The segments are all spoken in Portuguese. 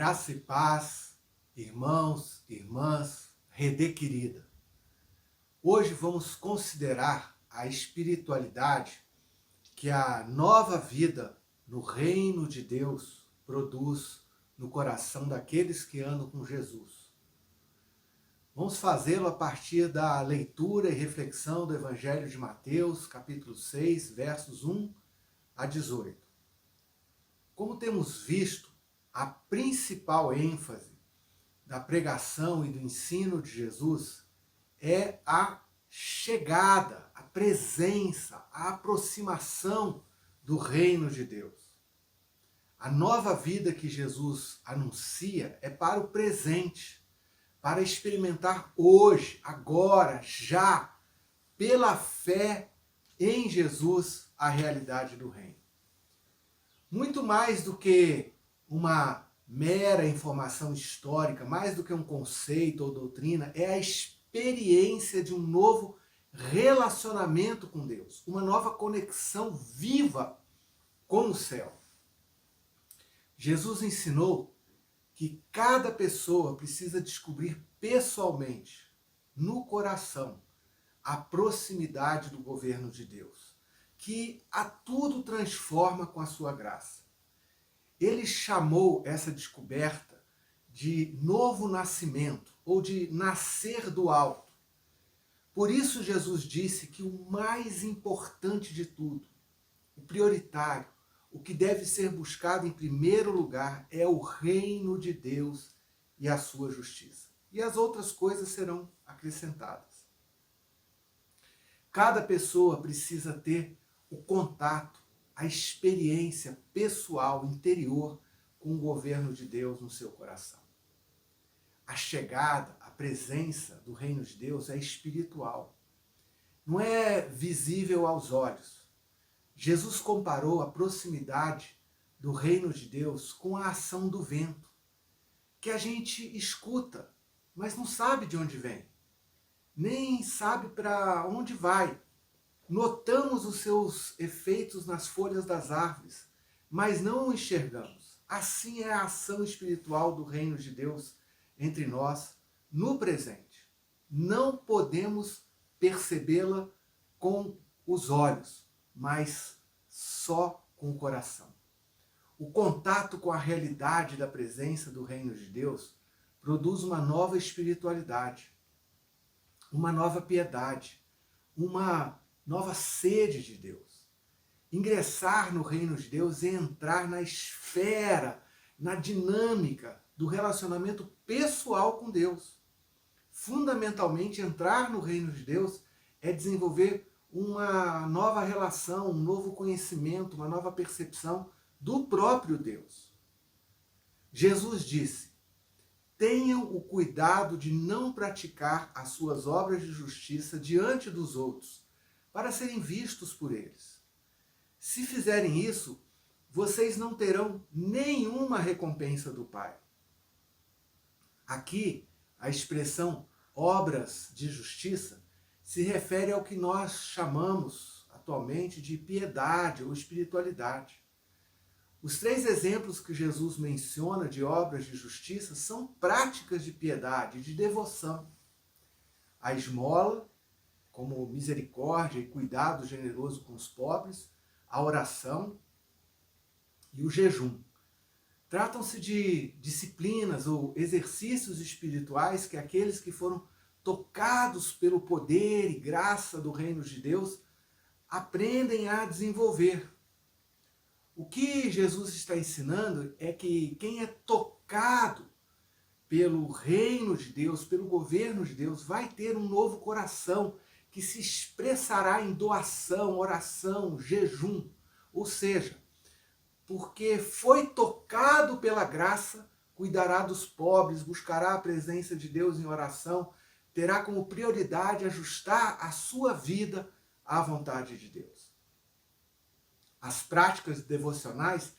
Graça e paz, irmãos, irmãs, rede querida. Hoje vamos considerar a espiritualidade que a nova vida no reino de Deus produz no coração daqueles que andam com Jesus. Vamos fazê-lo a partir da leitura e reflexão do Evangelho de Mateus, capítulo 6, versos 1 a 18. Como temos visto, a principal ênfase da pregação e do ensino de Jesus é a chegada, a presença, a aproximação do reino de Deus. A nova vida que Jesus anuncia é para o presente, para experimentar hoje, agora, já, pela fé em Jesus, a realidade do reino. Muito mais do que uma mera informação histórica, mais do que um conceito ou doutrina, é a experiência de um novo relacionamento com Deus, uma nova conexão viva com o céu. Jesus ensinou que cada pessoa precisa descobrir pessoalmente, no coração, a proximidade do governo de Deus, que a tudo transforma com a sua graça. Ele chamou essa descoberta de novo nascimento, ou de nascer do alto. Por isso Jesus disse que o mais importante de tudo, o prioritário, o que deve ser buscado em primeiro lugar é o reino de Deus e a sua justiça. E as outras coisas serão acrescentadas. Cada pessoa precisa ter o contato, a experiência pessoal, interior, com o governo de Deus no seu coração. A chegada, a presença do reino de Deus é espiritual. Não é visível aos olhos. Jesus comparou a proximidade do reino de Deus com a ação do vento, que a gente escuta, mas não sabe de onde vem, nem sabe para onde vai. Notamos os seus efeitos nas folhas das árvores, mas não o enxergamos. Assim é a ação espiritual do reino de Deus entre nós no presente. Não podemos percebê-la com os olhos, mas só com o coração. O contato com a realidade da presença do reino de Deus produz uma nova espiritualidade, uma nova piedade, uma nova sede de Deus. Ingressar no reino de Deus é entrar na esfera, na dinâmica do relacionamento pessoal com Deus. Fundamentalmente, entrar no reino de Deus é desenvolver uma nova relação, um novo conhecimento, uma nova percepção do próprio Deus. Jesus disse: tenham o cuidado de não praticar as suas obras de justiça diante dos outros, para serem vistos por eles. Se fizerem isso, vocês não terão nenhuma recompensa do Pai. Aqui, a expressão obras de justiça se refere ao que nós chamamos atualmente de piedade ou espiritualidade. Os 3 exemplos que Jesus menciona de obras de justiça são práticas de piedade, de devoção. A esmola, como misericórdia e cuidado generoso com os pobres, a oração e o jejum. Tratam-se de disciplinas ou exercícios espirituais que aqueles que foram tocados pelo poder e graça do reino de Deus aprendem a desenvolver. O que Jesus está ensinando é que quem é tocado pelo reino de Deus, pelo governo de Deus, vai ter um novo coração que se expressará em doação, oração, jejum. Ou seja, porque foi tocado pela graça, cuidará dos pobres, buscará a presença de Deus em oração, terá como prioridade ajustar a sua vida à vontade de Deus. As práticas devocionais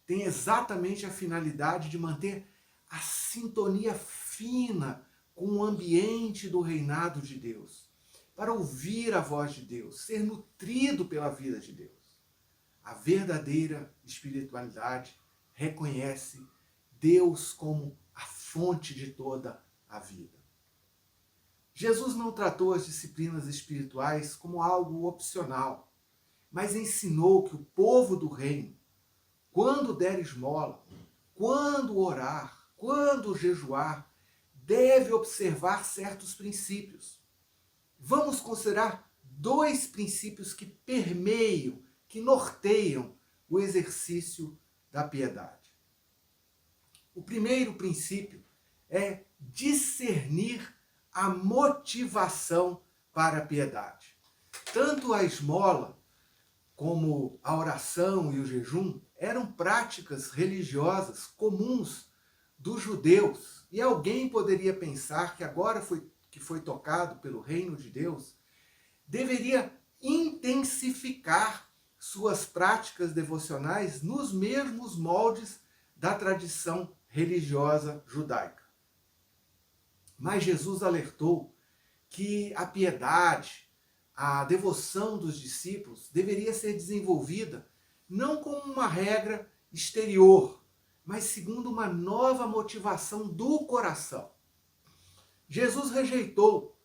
têm exatamente a finalidade de manter a sintonia fina com o ambiente do reinado de Deus, para ouvir a voz de Deus, ser nutrido pela vida de Deus. A verdadeira espiritualidade reconhece Deus como a fonte de toda a vida. Jesus não tratou as disciplinas espirituais como algo opcional, mas ensinou que o povo do reino, quando der esmola, quando orar, quando jejuar, deve observar certos princípios. Vamos considerar 2 princípios que permeiam, que norteiam o exercício da piedade. O primeiro princípio é discernir a motivação para a piedade. Tanto a esmola como a oração e o jejum eram práticas religiosas comuns dos judeus. E alguém poderia pensar que agora que foi tocado pelo reino de Deus, deveria intensificar suas práticas devocionais nos mesmos moldes da tradição religiosa judaica. Mas Jesus alertou que a piedade, a devoção dos discípulos deveria ser desenvolvida não como uma regra exterior, mas segundo uma nova motivação do coração. Jesus rejeitou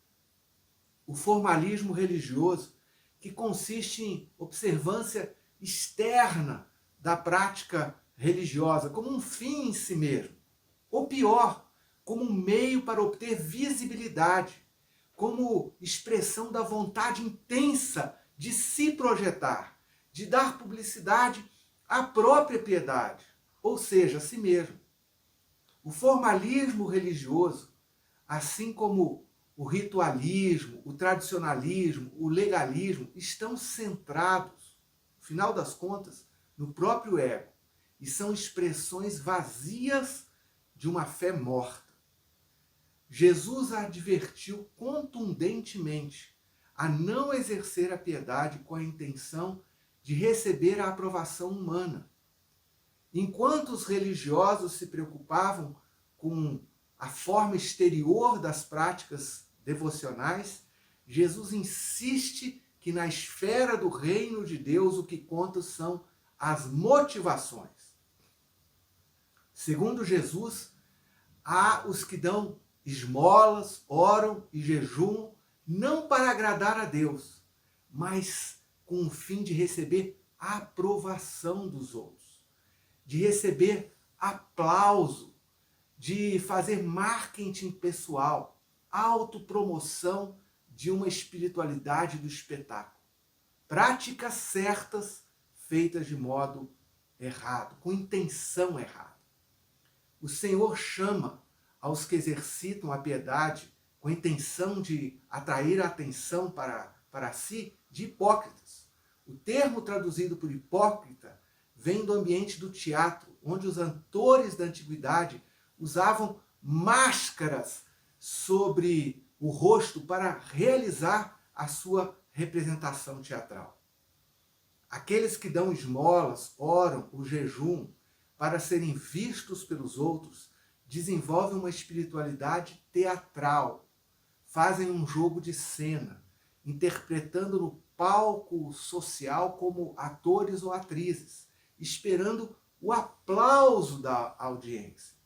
o formalismo religioso que consiste em observância externa da prática religiosa como um fim em si mesmo, ou pior, como um meio para obter visibilidade, como expressão da vontade intensa de se projetar, de dar publicidade à própria piedade, ou seja, a si mesmo. O formalismo religioso, assim como o ritualismo, o tradicionalismo, o legalismo, estão centrados, no final das contas, no próprio ego, e são expressões vazias de uma fé morta. Jesus a advertiu contundentemente a não exercer a piedade com a intenção de receber a aprovação humana. Enquanto os religiosos se preocupavam com a forma exterior das práticas devocionais, Jesus insiste que na esfera do reino de Deus o que conta são as motivações. Segundo Jesus, há os que dão esmolas, oram e jejuam, não para agradar a Deus, mas com o fim de receber a aprovação dos outros, de receber aplauso, de fazer marketing pessoal, autopromoção de uma espiritualidade do espetáculo. Práticas certas feitas de modo errado, com intenção errada. O Senhor chama aos que exercitam a piedade com a intenção de atrair a atenção para si, de hipócritas. O termo traduzido por hipócrita vem do ambiente do teatro, onde os atores da antiguidade usavam máscaras sobre o rosto para realizar a sua representação teatral. Aqueles que dão esmolas, oram, o jejum, para serem vistos pelos outros, desenvolvem uma espiritualidade teatral, fazem um jogo de cena, interpretando no palco social como atores ou atrizes, esperando o aplauso da audiência.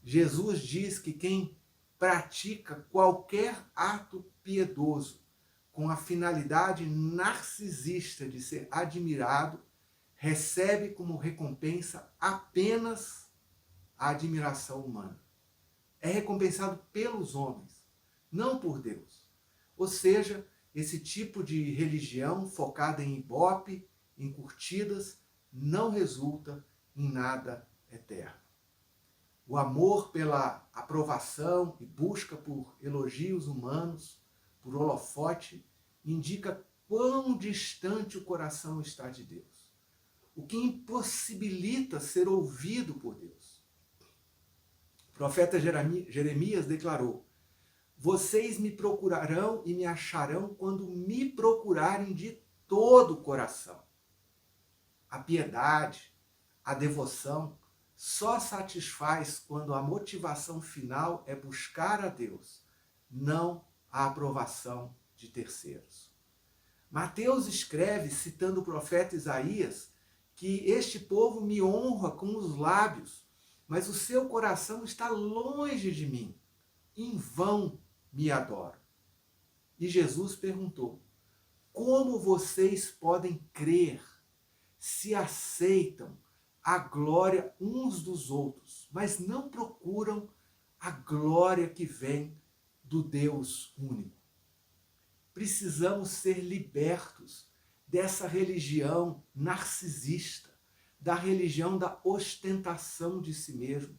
Jesus diz que quem pratica qualquer ato piedoso com a finalidade narcisista de ser admirado, recebe como recompensa apenas a admiração humana. É recompensado pelos homens, não por Deus. Ou seja, esse tipo de religião focada em ibope, em curtidas, não resulta em nada eterno. O amor pela aprovação e busca por elogios humanos, por holofote, indica quão distante o coração está de Deus, o que impossibilita ser ouvido por Deus. O profeta Jeremias declarou: vocês me procurarão e me acharão quando me procurarem de todo o coração. A piedade, a devoção, só satisfaz quando a motivação final é buscar a Deus, não a aprovação de terceiros. Mateus escreve, citando o profeta Isaías, que este povo me honra com os lábios, mas o seu coração está longe de mim. Em vão me adoram. E Jesus perguntou: como vocês podem crer se aceitam a glória uns dos outros, mas não procuram a glória que vem do Deus único? Precisamos ser libertos dessa religião narcisista, da religião da ostentação de si mesmo,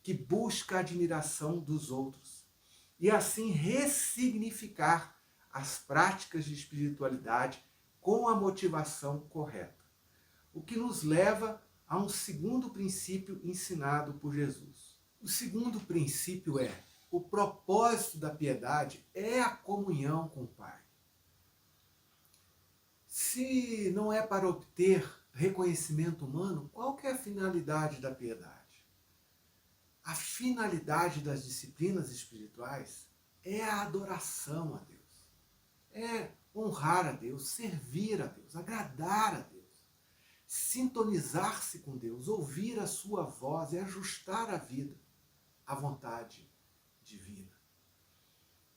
que busca a admiração dos outros, e assim ressignificar as práticas de espiritualidade com a motivação correta. O que nos leva a um segundo princípio ensinado por Jesus. O segundo princípio é: o propósito da piedade é a comunhão com o Pai. Se não é para obter reconhecimento humano, qual que é a finalidade da piedade? A finalidade das disciplinas espirituais é a adoração a Deus. É honrar a Deus, servir a Deus, agradar a Deus, sintonizar-se com Deus, ouvir a sua voz e ajustar a vida à vontade divina.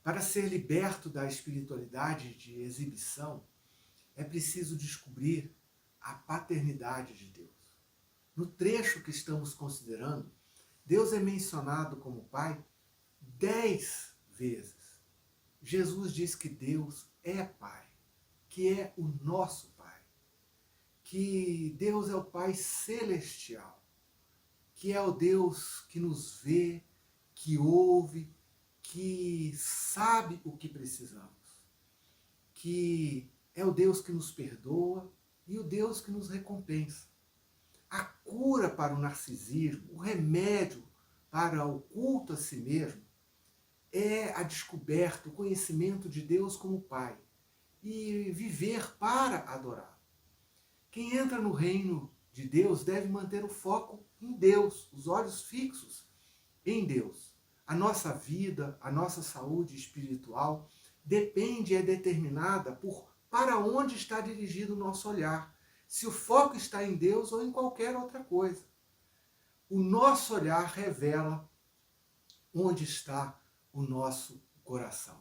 Para ser liberto da espiritualidade de exibição, é preciso descobrir a paternidade de Deus. No trecho que estamos considerando, Deus é mencionado como Pai 10 vezes. Jesus diz que Deus é Pai, que é o nosso Pai, que Deus é o Pai celestial, que é o Deus que nos vê, que ouve, que sabe o que precisamos, que é o Deus que nos perdoa e o Deus que nos recompensa. A cura para o narcisismo, o remédio para o culto a si mesmo, é a descoberta, o conhecimento de Deus como Pai e viver para adorá-lo. Quem entra no reino de Deus deve manter o foco em Deus, os olhos fixos em Deus. A nossa vida, a nossa saúde espiritual depende e é determinada por para onde está dirigido o nosso olhar. Se o foco está em Deus ou em qualquer outra coisa. O nosso olhar revela onde está o nosso coração.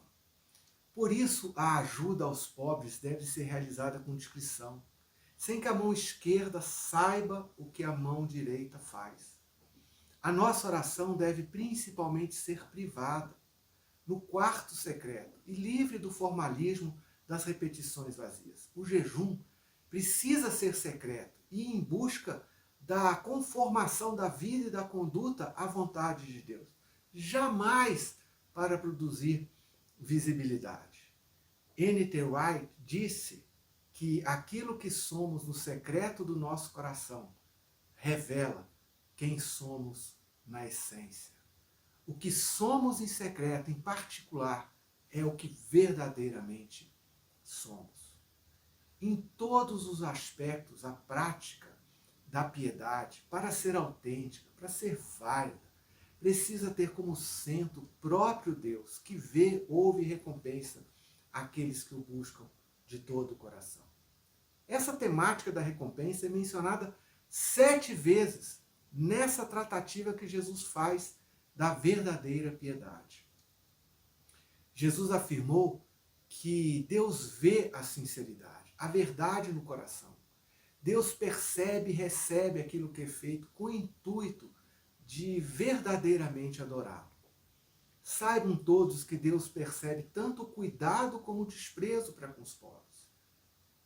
Por isso, a ajuda aos pobres deve ser realizada com discrição, sem que a mão esquerda saiba o que a mão direita faz. A nossa oração deve principalmente ser privada, no quarto secreto e livre do formalismo das repetições vazias. O jejum precisa ser secreto e em busca da conformação da vida e da conduta à vontade de Deus. Jamais para produzir visibilidade. N.T. Wright disse que aquilo que somos no secreto do nosso coração revela quem somos na essência. O que somos em secreto, em particular, é o que verdadeiramente somos. Em todos os aspectos, a prática da piedade, para ser autêntica, para ser válida, precisa ter como centro o próprio Deus, que vê, ouve e recompensa aqueles que o buscam de todo o coração. Essa temática da recompensa é mencionada 7 vezes nessa tratativa que Jesus faz da verdadeira piedade. Jesus afirmou que Deus vê a sinceridade, a verdade no coração. Deus percebe e recebe aquilo que é feito com o intuito de verdadeiramente adorá-lo. Saibam todos que Deus percebe tanto o cuidado como o desprezo para com os pobres,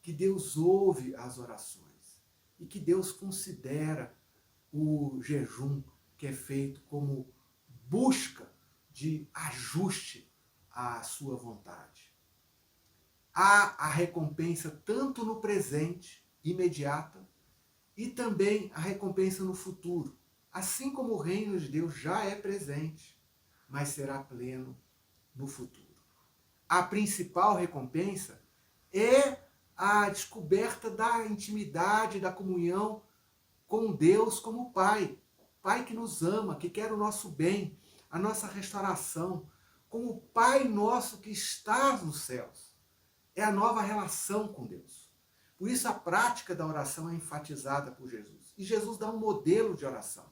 que Deus ouve as orações e que Deus considera o jejum que é feito como busca de ajuste à sua vontade. Há a recompensa tanto no presente, imediata, e também a recompensa no futuro, assim como o reino de Deus já é presente, mas será pleno no futuro. A principal recompensa é a descoberta da intimidade, da comunhão com Deus como Pai. Pai que nos ama, que quer o nosso bem, a nossa restauração, como o Pai nosso que está nos céus. É a nova relação com Deus. Por isso a prática da oração é enfatizada por Jesus. E Jesus dá um modelo de oração.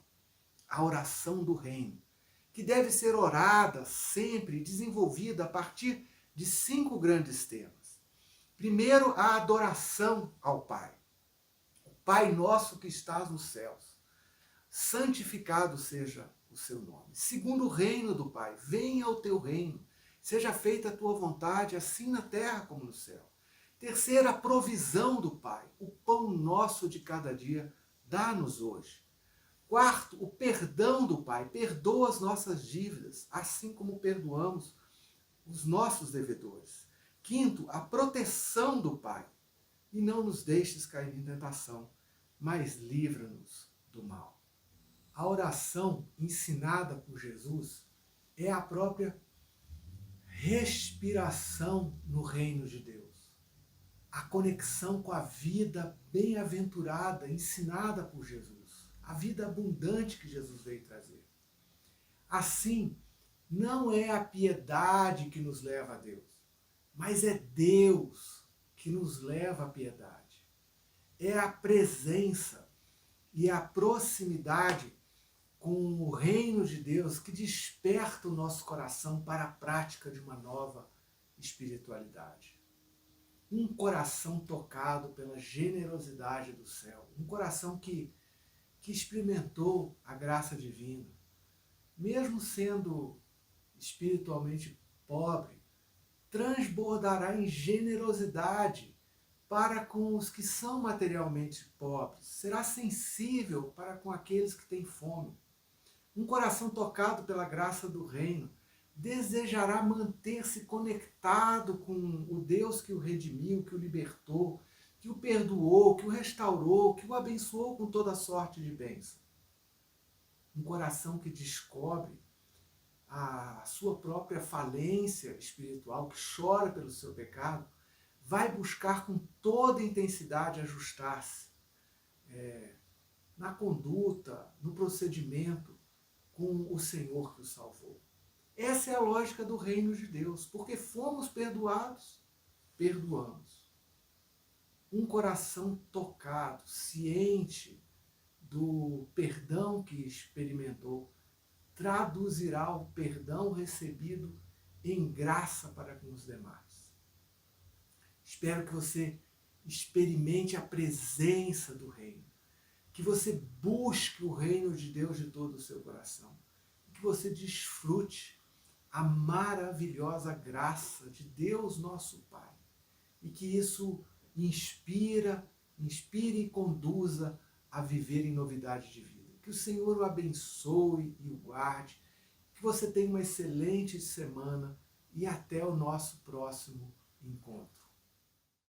a oração do reino, que deve ser orada sempre, desenvolvida a partir de 5 grandes temas. Primeiro, a adoração ao Pai. O Pai nosso que estás nos céus, santificado seja o seu nome. Segundo, o reino do Pai. Venha o teu reino. Seja feita a tua vontade, assim na terra como no céu. Terceira, a provisão do Pai. O pão nosso de cada dia, dá-nos hoje. Quarto, o perdão do Pai. Perdoa as nossas dívidas, assim como perdoamos os nossos devedores. Quinto, a proteção do Pai. E não nos deixes cair em tentação, mas livra-nos do mal. A oração ensinada por Jesus é a própria respiração no reino de Deus. A conexão com a vida bem-aventurada ensinada por Jesus. A vida abundante que Jesus veio trazer. Assim, não é a piedade que nos leva a Deus, mas é Deus que nos leva à piedade. É a presença e a proximidade com o reino de Deus que desperta o nosso coração para a prática de uma nova espiritualidade. Um coração tocado pela generosidade do céu, um coração que experimentou a graça divina, mesmo sendo espiritualmente pobre, transbordará em generosidade para com os que são materialmente pobres, será sensível para com aqueles que têm fome. Um coração tocado pela graça do reino desejará manter-se conectado com o Deus que o redimiu, que o libertou, que o perdoou, que o restaurou, que o abençoou com toda sorte de bênção. Um coração que descobre a sua própria falência espiritual, que chora pelo seu pecado, vai buscar com toda intensidade ajustar-se na conduta, no procedimento, com o Senhor que o salvou. Essa é a lógica do reino de Deus. Porque fomos perdoados, perdoamos. Um coração tocado, ciente do perdão que experimentou, traduzirá o perdão recebido em graça para com os demais. Espero que você experimente a presença do reino, que você busque o reino de Deus de todo o seu coração, que você desfrute a maravilhosa graça de Deus nosso Pai, e que isso inspire e conduza a viver em novidade de vida. Que o Senhor o abençoe e o guarde, que você tenha uma excelente semana e até o nosso próximo encontro.